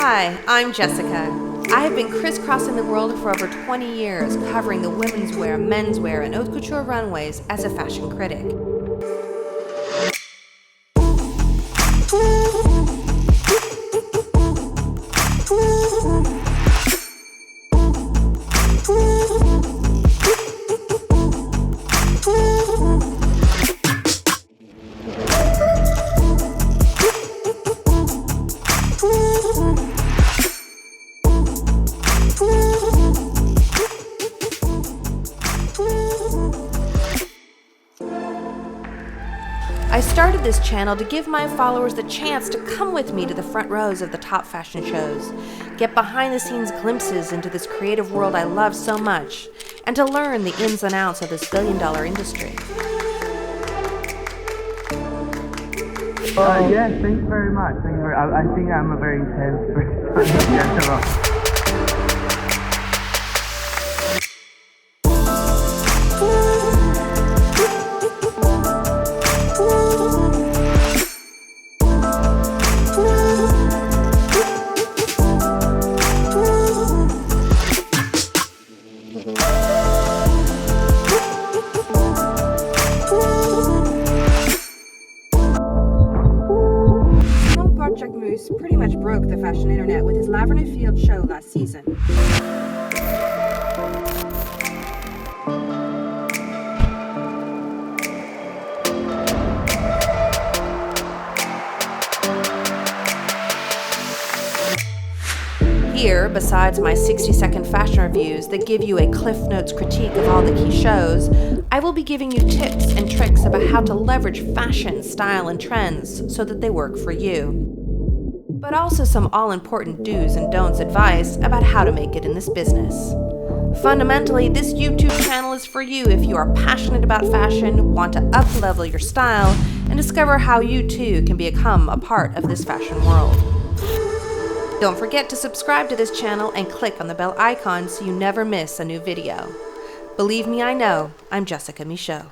Hi, I'm Jessica. I have been crisscrossing the world for over 20 years, covering the women's wear, menswear, and haute couture runways as a fashion critic. I started this channel to give my followers the chance to come with me to the front rows of the top fashion shows, get behind-the-scenes glimpses into this creative world I love so much, and to learn the ins and outs of this billion-dollar industry. Yes, thank you very much. I think I'm a very intense person. Yes, Project Moose pretty much broke the fashion internet with his Lavender Field show last season. Here, besides my 60-second fashion reviews that give you a CliffNotes critique of all the key shows, I will be giving you tips and tricks about how to leverage fashion, style, and trends so that they work for you. But also some all-important do's and don'ts advice about how to make it in this business. Fundamentally, this YouTube channel is for you if you are passionate about fashion, want to up-level your style, and discover how you too can become a part of this fashion world. Don't forget to subscribe to this channel and click on the bell icon so you never miss a new video. Believe me, I know, I'm Jessica Michault.